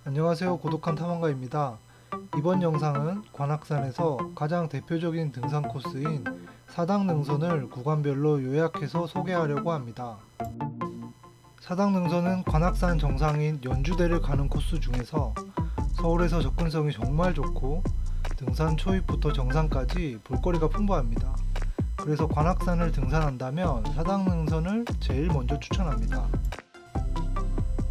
안녕하세요. 고독한 탐험가입니다. 이번 영상은 관악산에서 가장 대표적인 등산 코스인 사당능선을 구간별로 요약해서 소개하려고 합니다. 사당능선은 관악산 정상인 연주대를 가는 코스 중에서 서울에서 접근성이 정말 좋고 등산 초입부터 정상까지 볼거리가 풍부합니다. 그래서 관악산을 등산한다면 사당능선을 제일 먼저 추천합니다.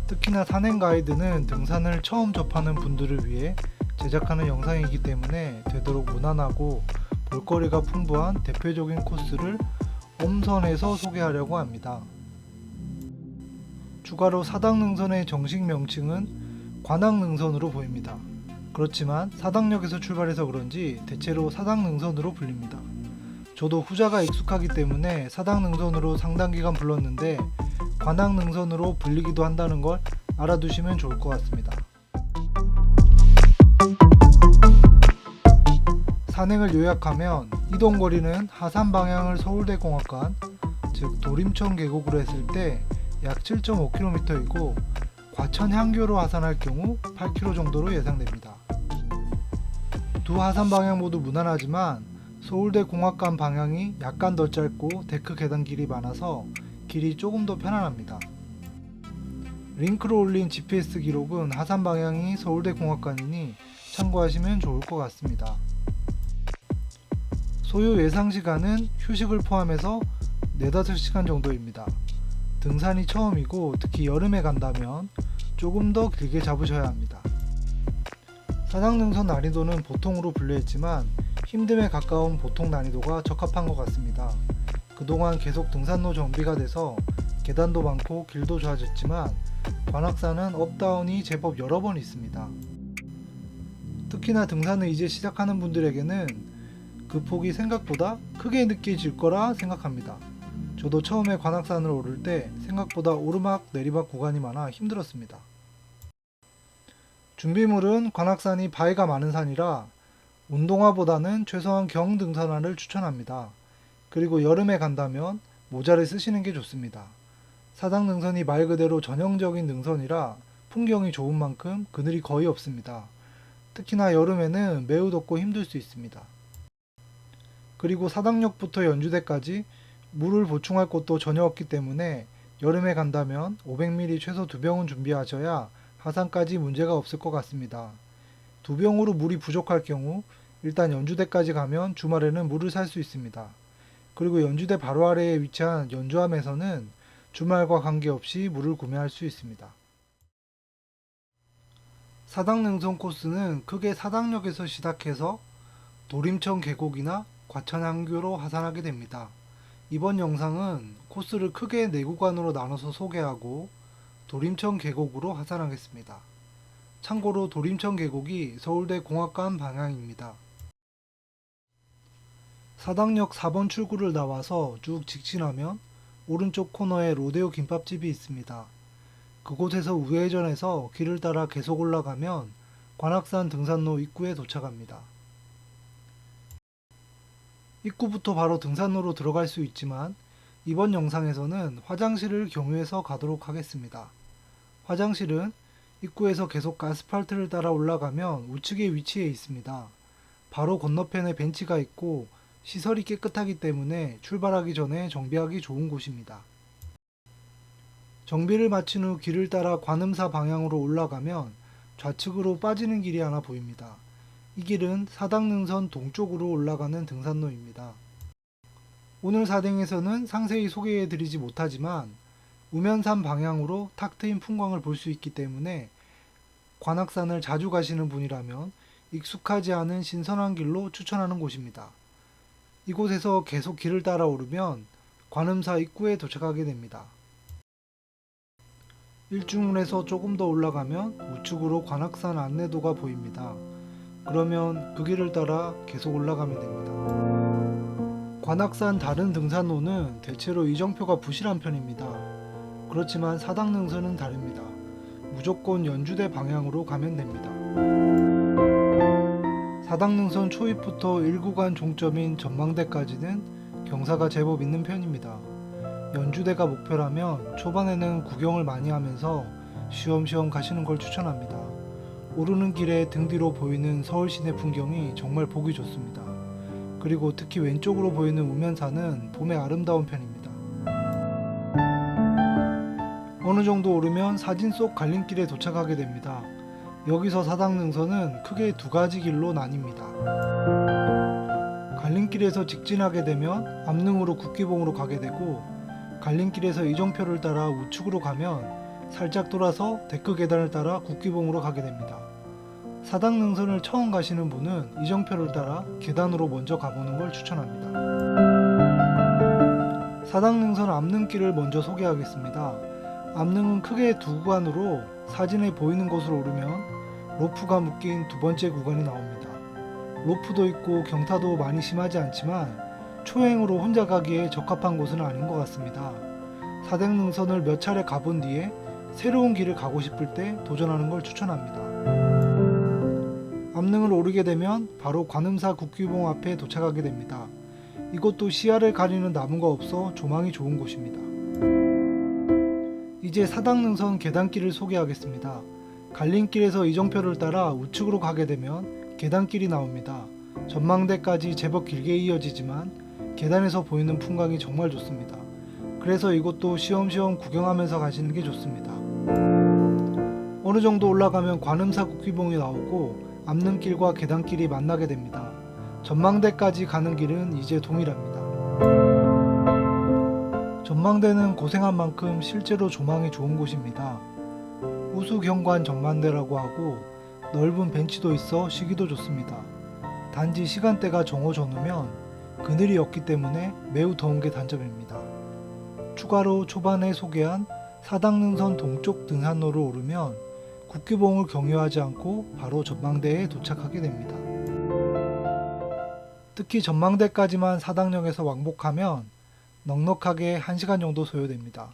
특히나 산행 가이드는 등산을 처음 접하는 분들을 위해 제작하는 영상이기 때문에 되도록 무난하고 볼거리가 풍부한 대표적인 코스를 엄선해서 소개하려고 합니다. 추가로 사당능선의 정식 명칭은 관악능선으로 보입니다. 그렇지만 사당역에서 출발해서 그런지 대체로 사당능선으로 불립니다. 저도 후자가 익숙하기 때문에 사당능선으로 상당 기간 불렀는데 관악능선으로 불리기도 한다는 걸 알아두시면 좋을 것 같습니다. 산행을 요약하면 이동거리는 하산 방향을 서울대공학관, 즉 도림천 계곡으로 했을 때 약 7.5km이고 과천향교로 하산할 경우 8km 정도로 예상됩니다. 두 하산 방향 모두 무난하지만 서울대공학관 방향이 약간 더 짧고 데크 계단 길이 많아서 길이 조금 더 편안합니다. 링크로 올린 GPS 기록은 하산 방향이 서울대공학관이니 참고하시면 좋을 것 같습니다. 소요 예상 시간은 휴식을 포함해서 4-5시간 정도입니다. 등산이 처음이고 특히 여름에 간다면 조금 더 길게 잡으셔야 합니다. 사당능선 난이도는 보통으로 분류했지만 힘듦에 가까운 보통 난이도가 적합한 것 같습니다. 그동안 계속 등산로 정비가 돼서 계단도 많고 길도 좋아졌지만 관악산은 업다운이 제법 여러 번 있습니다. 특히나 등산을 이제 시작하는 분들에게는 그 폭이 생각보다 크게 느껴질 거라 생각합니다. 저도 처음에 관악산을 오를 때 생각보다 오르막 내리막 구간이 많아 힘들었습니다. 준비물은 관악산이 바위가 많은 산이라 운동화보다는 최소한 경등산화를 추천합니다. 그리고 여름에 간다면 모자를 쓰시는 게 좋습니다. 사당능선이 말 그대로 전형적인 능선이라 풍경이 좋은 만큼 그늘이 거의 없습니다. 특히나 여름에는 매우 덥고 힘들 수 있습니다. 그리고 사당역부터 연주대까지 물을 보충할 곳도 전혀 없기 때문에 여름에 간다면 500ml 최소 2병은 준비하셔야 하산까지 문제가 없을 것 같습니다. 2병으로 물이 부족할 경우 일단 연주대까지 가면 주말에는 물을 살 수 있습니다. 그리고 연주대 바로 아래에 위치한 연주함에서는 주말과 관계없이 물을 구매할 수 있습니다. 사당능선 코스는 크게 사당역에서 시작해서 도림천 계곡이나 과천향교로 하산하게 됩니다. 이번 영상은 코스를 크게 4구간으로 나눠서 소개하고 도림천 계곡으로 하산하겠습니다. 참고로 도림천 계곡이 서울대 공학관 방향입니다. 사당역 4번 출구를 나와서 쭉 직진하면 오른쪽 코너에 로데오 김밥집이 있습니다. 그곳에서 우회전해서 길을 따라 계속 올라가면 관악산 등산로 입구에 도착합니다. 입구부터 바로 등산로로 들어갈 수 있지만 이번 영상에서는 화장실을 경유해서 가도록 하겠습니다. 화장실은 입구에서 계속 아스팔트를 따라 올라가면 우측에 위치해 있습니다. 바로 건너편에 벤치가 있고 시설이 깨끗하기 때문에 출발하기 전에 정비하기 좋은 곳입니다. 정비를 마친 후 길을 따라 관음사 방향으로 올라가면 좌측으로 빠지는 길이 하나 보입니다. 이 길은 사당능선 동쪽으로 올라가는 등산로입니다. 오늘 사등에서는 상세히 소개해드리지 못하지만 우면산 방향으로 탁 트인 풍광을 볼 수 있기 때문에 관악산을 자주 가시는 분이라면 익숙하지 않은 신선한 길로 추천하는 곳입니다. 이곳에서 계속 길을 따라 오르면 관음사 입구에 도착하게 됩니다. 일중문에서 조금 더 올라가면 우측으로 관악산 안내도가 보입니다. 그러면 그 길을 따라 계속 올라가면 됩니다. 관악산 다른 등산로는 대체로 이정표가 부실한 편입니다. 그렇지만 사당능선은 다릅니다. 무조건 연주대 방향으로 가면 됩니다. 사당능선 초입부터 1구간 종점인 전망대까지는 경사가 제법 있는 편입니다. 연주대가 목표라면 초반에는 구경을 많이 하면서 쉬엄쉬엄 가시는 걸 추천합니다. 오르는 길에 등 뒤로 보이는 서울 시내 풍경이 정말 보기 좋습니다. 그리고 특히 왼쪽으로 보이는 우면산은 봄의 아름다운 편입니다. 어느 정도 오르면 사진 속 갈림길에 도착하게 됩니다. 여기서 사당능선은 크게 두 가지 길로 나뉩니다. 갈림길에서 직진하게 되면 암릉으로 국기봉으로 가게 되고, 갈림길에서 이정표를 따라 우측으로 가면 살짝 돌아서 데크 계단을 따라 국기봉으로 가게 됩니다. 사당능선을 처음 가시는 분은 이정표를 따라 계단으로 먼저 가보는 걸 추천합니다. 사당능선 암릉길을 먼저 소개하겠습니다. 암릉은 크게 두 구간으로 사진에 보이는 곳으로 오르면 로프가 묶인 두 번째 구간이 나옵니다. 로프도 있고 경타도 많이 심하지 않지만 초행으로 혼자 가기에 적합한 곳은 아닌 것 같습니다. 사당능선을 몇 차례 가본 뒤에 새로운 길을 가고 싶을 때 도전하는 걸 추천합니다. 암릉을 오르게 되면 바로 관음사 국기봉 앞에 도착하게 됩니다. 이곳도 시야를 가리는 나무가 없어 조망이 좋은 곳입니다. 이제 사당능선 계단길을 소개하겠습니다. 갈림길에서 이정표를 따라 우측으로 가게 되면 계단길이 나옵니다. 전망대까지 제법 길게 이어지지만 계단에서 보이는 풍광이 정말 좋습니다. 그래서 이곳도 시험시험 구경하면서 가시는 게 좋습니다. 어느 정도 올라가면 관음사 국기봉이 나오고 암릉길과 계단길이 만나게 됩니다. 전망대까지 가는 길은 이제 동일합니다. 전망대는 고생한 만큼 실제로 조망이 좋은 곳입니다. 우수경관 전망대라고 하고 넓은 벤치도 있어 쉬기도 좋습니다. 단지 시간대가 정오전후면 그늘이 없기 때문에 매우 더운 게 단점입니다. 추가로 초반에 소개한 사당능선 동쪽 등산로를 오르면 국기봉을 경유하지 않고 바로 전망대에 도착하게 됩니다. 특히 전망대까지만 사당역에서 왕복하면 넉넉하게 1시간 정도 소요됩니다.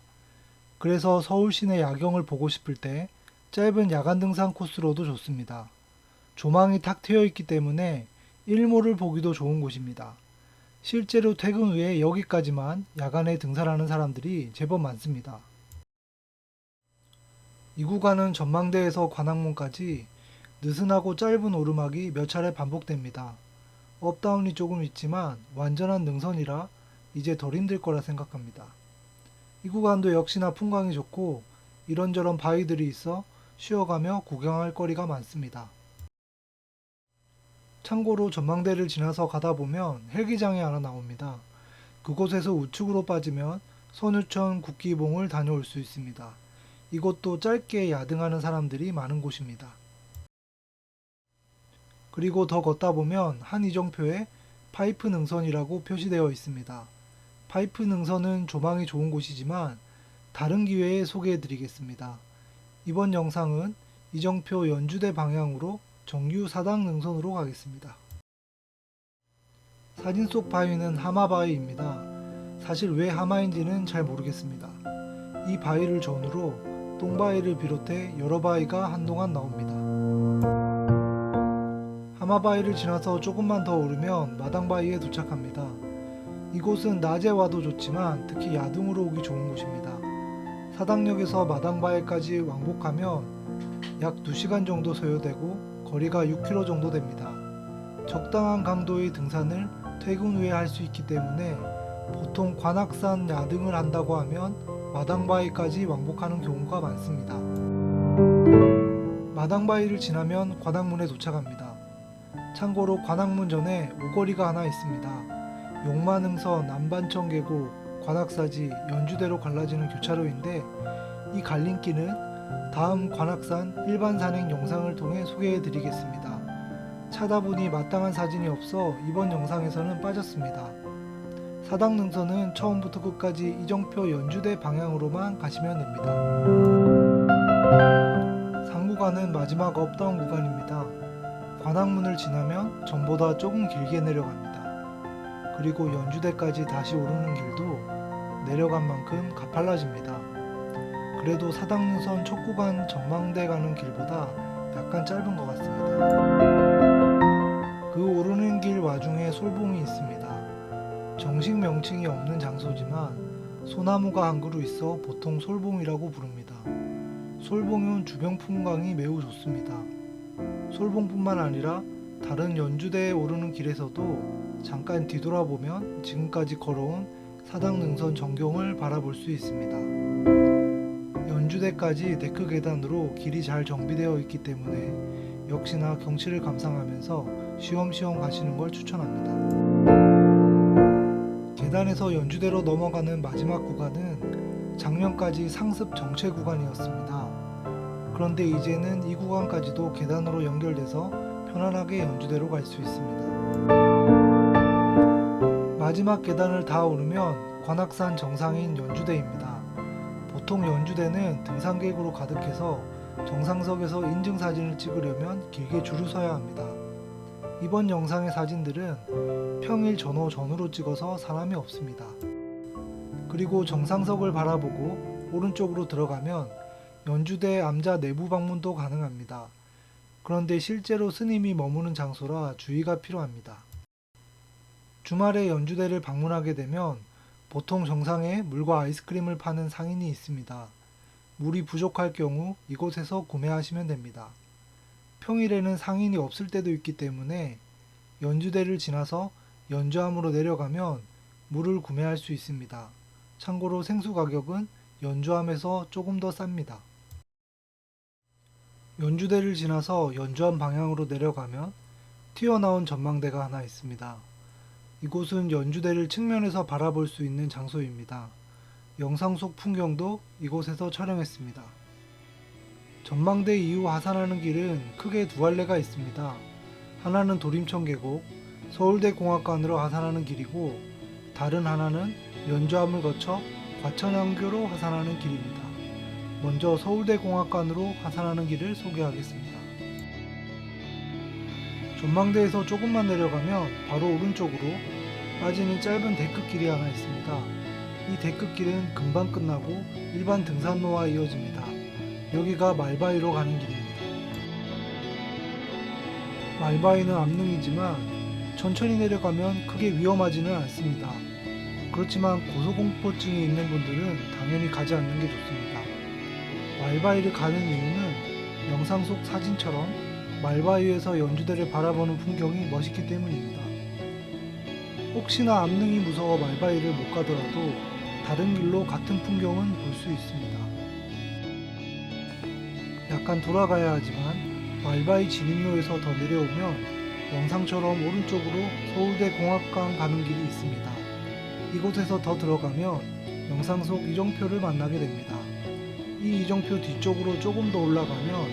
그래서 서울 시내 야경을 보고 싶을 때 짧은 야간 등산 코스로도 좋습니다. 조망이 탁 트여 있기 때문에 일몰을 보기도 좋은 곳입니다. 실제로 퇴근 후에 여기까지만 야간에 등산하는 사람들이 제법 많습니다. 이 구간은 전망대에서 관악문까지 느슨하고 짧은 오르막이 몇 차례 반복됩니다. 업다운이 조금 있지만 완전한 능선이라 이제 덜 힘들 거라 생각합니다. 이 구간도 역시나 풍광이 좋고 이런저런 바위들이 있어 쉬어가며 구경할 거리가 많습니다. 참고로 전망대를 지나서 가다 보면 헬기장이 하나 나옵니다. 그곳에서 우측으로 빠지면 선유천 국기봉을 다녀올 수 있습니다. 이곳도 짧게 야등하는 사람들이 많은 곳입니다. 그리고 더 걷다 보면 한 이정표에 파이프 능선이라고 표시되어 있습니다. 파이프 능선은 조망이 좋은 곳이지만 다른 기회에 소개해드리겠습니다. 이번 영상은 이정표 연주대 방향으로 정유 사당 능선으로 가겠습니다. 사진 속 바위는 하마바위입니다. 사실 왜 하마인지는 잘 모르겠습니다. 이 바위를 전후로 똥바위를 비롯해 여러 바위가 한동안 나옵니다. 하마바위를 지나서 조금만 더 오르면 마당바위에 도착합니다. 이곳은 낮에 와도 좋지만 특히 야등으로 오기 좋은 곳입니다. 사당역에서 마당바위까지 왕복하면 약 2시간 정도 소요되고 거리가 6km 정도 됩니다. 적당한 강도의 등산을 퇴근 후에 할 수 있기 때문에 보통 관악산 야등을 한다고 하면 마당바위까지 왕복하는 경우가 많습니다. 마당바위를 지나면 관악문에 도착합니다. 참고로 관악문 전에 오거리가 하나 있습니다. 용마능선, 남반천 계곡, 관악사지, 연주대로 갈라지는 교차로인데 이 갈림길은 다음 관악산 일반 산행 영상을 통해 소개해 드리겠습니다. 찾아보니 마땅한 사진이 없어 이번 영상에서는 빠졌습니다. 사당능선은 처음부터 끝까지 이정표 연주대 방향으로만 가시면 됩니다. 상구간은 마지막 업다운 구간입니다. 관악문을 지나면 전보다 조금 길게 내려갑니다. 그리고 연주대까지 다시 오르는 길도 내려간 만큼 가팔라집니다. 그래도 사당능선 첫 구간 전망대 가는 길보다 약간 짧은 것 같습니다. 그 오르는 길 와중에 솔봉이 있습니다. 정식 명칭이 없는 장소지만 소나무가 한 그루 있어 보통 솔봉이라고 부릅니다. 솔봉은 주변 풍광이 매우 좋습니다. 솔봉뿐만 아니라 다른 연주대에 오르는 길에서도 잠깐 뒤돌아보면 지금까지 걸어온 사당능선 전경을 바라볼 수 있습니다. 연주대까지 데크 계단으로 길이 잘 정비되어 있기 때문에 역시나 경치를 감상하면서 쉬엄쉬엄 가시는 걸 추천합니다. 계단에서 연주대로 넘어가는 마지막 구간은 작년까지 상습 정체 구간이었습니다. 그런데 이제는 이 구간까지도 계단으로 연결돼서 편안하게 연주대로 갈 수 있습니다. 마지막 계단을 다 오르면 관악산 정상인 연주대입니다. 보통 연주대는 등산객으로 가득해서 정상석에서 인증사진을 찍으려면 길게 줄을 서야 합니다. 이번 영상의 사진들은 평일 전후 전후로 찍어서 사람이 없습니다. 그리고 정상석을 바라보고 오른쪽으로 들어가면 연주대 암자 내부 방문도 가능합니다. 그런데 실제로 스님이 머무는 장소라 주의가 필요합니다. 주말에 연주대를 방문하게 되면 보통 정상에 물과 아이스크림을 파는 상인이 있습니다. 물이 부족할 경우 이곳에서 구매하시면 됩니다. 평일에는 상인이 없을 때도 있기 때문에 연주대를 지나서 연주함으로 내려가면 물을 구매할 수 있습니다. 참고로 생수 가격은 연주함에서 조금 더 쌉니다. 연주대를 지나서 연주함 방향으로 내려가면 튀어나온 전망대가 하나 있습니다. 이곳은 연주대를 측면에서 바라볼 수 있는 장소입니다. 영상 속 풍경도 이곳에서 촬영했습니다. 전망대 이후 하산하는 길은 크게 두 갈래가 있습니다. 하나는 도림천 계곡, 서울대 공학관으로 하산하는 길이고 다른 하나는 연주함을 거쳐 과천향교로 하산하는 길입니다. 먼저 서울대 공학관으로 하산하는 길을 소개하겠습니다. 전망대에서 조금만 내려가면 바로 오른쪽으로 빠지는 짧은 데크길이 하나 있습니다. 이 데크길은 금방 끝나고 일반 등산로와 이어집니다. 여기가 말바위로 가는 길입니다. 말바위는 암릉이지만 천천히 내려가면 크게 위험하지는 않습니다. 그렇지만 고소공포증이 있는 분들은 당연히 가지 않는 게 좋습니다. 말바위를 가는 이유는 영상 속 사진처럼 말바위에서 연주대를 바라보는 풍경이 멋있기 때문입니다. 혹시나 암릉이 무서워 말바위를 못 가더라도 다른 길로 같은 풍경은 볼 수 있습니다. 약간 돌아가야 하지만 말바위 진입로에서 더 내려오면 영상처럼 오른쪽으로 서울대 공학관 가는 길이 있습니다. 이곳에서 더 들어가면 영상 속 이정표를 만나게 됩니다. 이 이정표 뒤쪽으로 조금 더 올라가면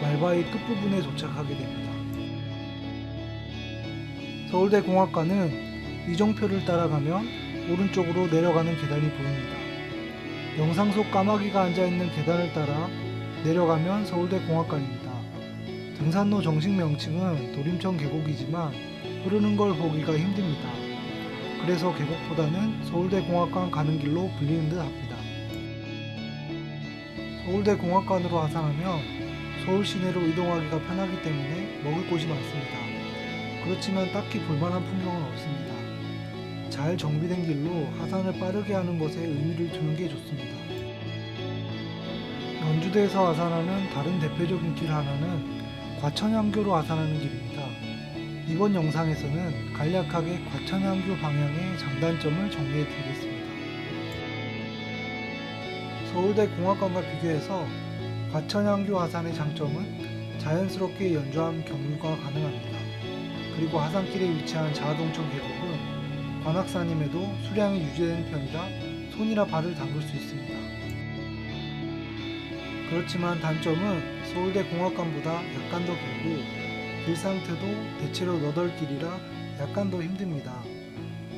말바위 끝부분에 도착하게 됩니다. 서울대 공학관은 이정표를 따라가면 오른쪽으로 내려가는 계단이 보입니다. 영상 속 까마귀가 앉아있는 계단을 따라 내려가면 서울대 공학관입니다. 등산로 정식 명칭은 도림천 계곡이지만 흐르는 걸 보기가 힘듭니다. 그래서 계곡보다는 서울대 공학관 가는 길로 불리는 듯 합니다. 서울대 공학관으로 하산하면 서울 시내로 이동하기가 편하기 때문에 먹을 곳이 많습니다. 그렇지만 딱히 볼만한 풍경은 없습니다. 잘 정비된 길로 하산을 빠르게 하는 것에 의미를 두는 게 좋습니다. 연주대에서 하산하는 다른 대표적인 길 하나는 과천향교로 하산하는 길입니다. 이번 영상에서는 간략하게 과천향교 방향의 장단점을 정리해 드리겠습니다. 서울대 공학관과 비교해서 과천향교 하산의 장점은 자연스럽게 연주함 경유가 가능합니다. 그리고 하산길에 위치한 자하동천 계곡은 관악산임에도 수량이 유지되는 편이라 손이나 발을 담글 수 있습니다. 그렇지만 단점은 서울대 공학관보다 약간 더 길고 길 상태도 대체로 너덜길이라 약간 더 힘듭니다.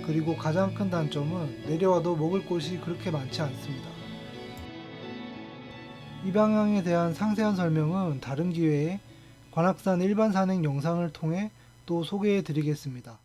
그리고 가장 큰 단점은 내려와도 먹을 곳이 그렇게 많지 않습니다. 이 방향에 대한 상세한 설명은 다른 기회에 관악산 일반 산행 영상을 통해 또 소개해 드리겠습니다.